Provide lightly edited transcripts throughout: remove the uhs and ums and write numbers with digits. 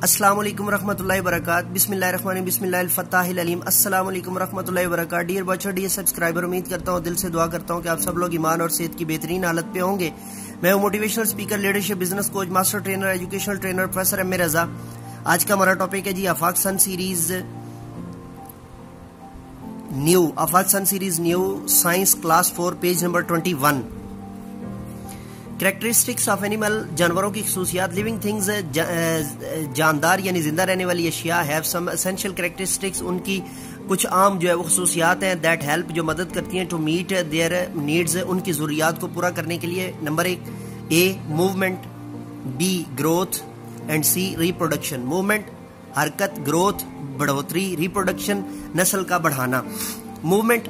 अस्सलाम वालेकुम रहमतुल्लाहि व बरकातहू। बिस्मिल्लाहिर्रहमानिर्रहीम, बिस्मिल्लाहिल फत्ताहिल अलीम। अस्सलाम वालेकुम रहमतुल्लाहि व बरकातहू। डियर बच्चों, डियर सब्सक्राइबर, उम्मीद करता हूँ, दिल से दुआ करता हूँ कि आप सब लोग ईमान और सेहत की बेहतरीन हालत पे होंगे। मैं हूँ motivational speaker, leadership, business coach, master trainer, educational trainer professor M A Raza. आज का हमारा टॉपिक है जी Afaq sons series new science class 4 page number 21। Characteristics of animal, जानवरों की खसूसियात। लिविंग थिंग्स, जानदार यानी जिंदा रहने वाली अशिया। हैव सम एसेंशियल कैरेक्टरिस्टिक्स, उनकी कुछ आम जो है वो खसूसियात हैं। दैट हेल्प, जो मदद करती हैं टू मीट देयर नीड्स, उनकी ज़रूरियात को पूरा करने के लिए। Number 1 A movement, B growth and C reproduction. Movement हरकत, ग्रोथ बढ़ोतरी, रिप्रोडक्शन नस्ल का बढ़ाना। Movement,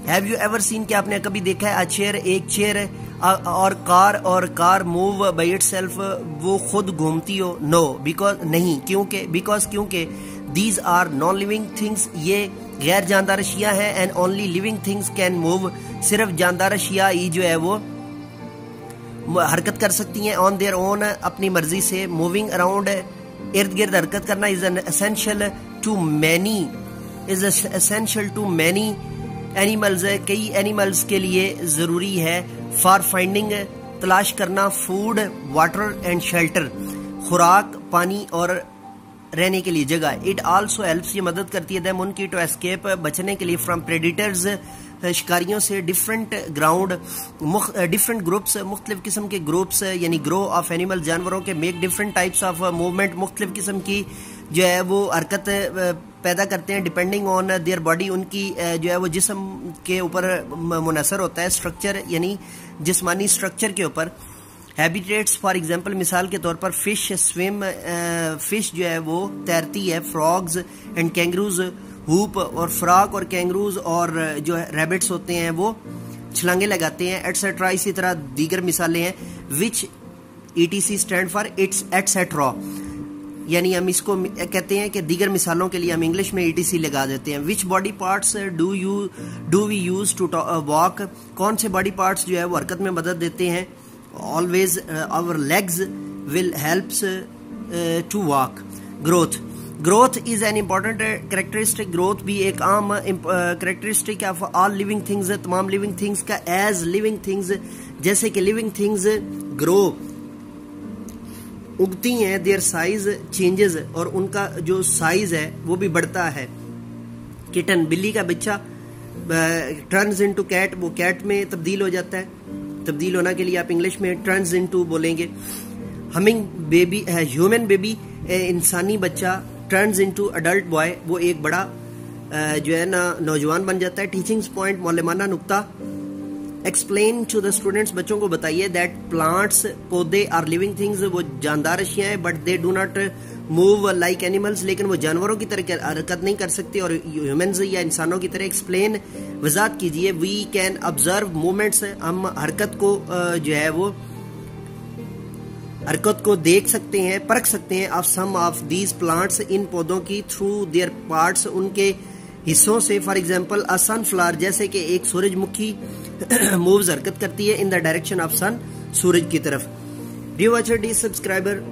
have you ever seen, कि आपने कभी देखा है चेयर, एक चेयर और कार मूव बाय इटसेल्फ, वो खुद घूमती हो? नो, बिकॉज नहीं, क्योंकि these are non living things, ये गैर जानदार अशिया है। And only living things can move, सिर्फ जानदार अशिया ही जो है वो हरकत कर सकती हैं ऑन देयर ओन, अपनी मर्जी से। मूविंग अराउंड, इर्द गिर्द हरकत करना, is essential to many animals, कई एनिमल्स के लिए जरूरी है। फॉर फाइंडिंग, तलाश करना। फूड, वाटर एंड शेल्टर, खुराक, पानी और रहने के लिए जगह। इट आल्सो हेल्प्स, ये मदद करती है देम उनकी टू एस्केप, बचने के लिए, फ्रॉम प्रेडिटर्स, शिकारियों से। डिफरेंट ग्राउंड, डिफरेंट ग्रुप्स, मुख्तलिफ किस्म के ग्रुप्स यानी ग्रो ऑफ एनिमल, जानवरों के। Make different types of movement, मुख्तलिफ किस्म की जो है वो हरकत पैदा करते हैं। डिपेंडिंग ऑन देयर बॉडी, उनकी जो है वो जिस्म के ऊपर मुनसर होता है। स्ट्रक्चर यानी जिस्मानी स्ट्रक्चर के ऊपर। हैबिटेट्स, फॉर एग्जांपल मिसाल के तौर पर फिश स्विम, फिश जो है वो तैरती है। फ्रॉग्स एंड कैंगरूज हूप, और फ्रॉग और कैंगरूज और जो रैबिट्स होते हैं वो छलांगे लगाते हैं, एटसेट्रा। इसी तरह दीगर मिसालें हैं। विच ETC stand for its etcetera, यानी हम इसको कहते हैं कि दीगर मिसालों के लिए हम इंग्लिश में ETC लगा देते हैं। Which body parts do we use to walk, कौन से बॉडी पार्ट्स जो है वो हरकत में मदद देते हैं? Always our legs will helps to walk. Growth is an important characteristic, growth भी एक आम characteristic of all living things, तमाम लिविंग थिंग्स का। एज लिविंग थिंग्स, जैसे कि लिविंग थिंग्स ग्रो, उगती हैं, देयर साइज चेंजेस, और उनका जो साइज है वो भी बढ़ता है। किटन, बिल्ली का बच्चा, टर्न्स इनटू कैट, वो कैट में तब्दील हो जाता है। तब्दील होना के लिए आप इंग्लिश में टर्न्स इनटू बोलेंगे। हमिंग बेबी, ह्यूमन बेबी, इंसानी बच्चा, टर्न्स इनटू अडल्ट बॉय, वो एक बड़ा जो है ना नौजवान बन जाता है। टीचिंग्स पॉइंट, मौलमाना नुक्ता। एक्सप्लेन टू द स्टूडेंट्स, बच्चों को बताइए, दैट प्लांट्स, पौधे, आर लिविंग थिंग्स, वो जानदार अशिया है, but they do not move like animals, लेकिन वो जानवरों की तरह हरकत नहीं कर सकते और ह्यूमंस या इंसानों की तरह। एक्सप्लेन, वजाहत कीजिए। वी कैन ऑब्जर्व मूवमेंट्स, हम हरकत को जो है वो हरकत को देख सकते हैं, परख सकते हैं। Of some of these plants, इन पौधों की। थ्रू देयर पार्ट्स, उनके हिस्सों से। फॉर एग्जाम्पल अ सनफ्लावर, जैसे कि एक सूरजमुखी मूव्स, हरकत करती है इन द डायरेक्शन ऑफ सन, सूरज की तरफ। डियर वॉचर, डियर सब्सक्राइबर,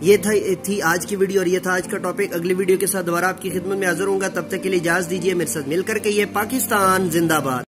ये थी आज की वीडियो और ये था आज का टॉपिक। अगली वीडियो के साथ दोबारा आपकी खिदमत में हाजिर होऊंगा। तब तक के लिए इजाजत दीजिए। मेरे साथ मिलकर के ये पाकिस्तान जिंदाबाद।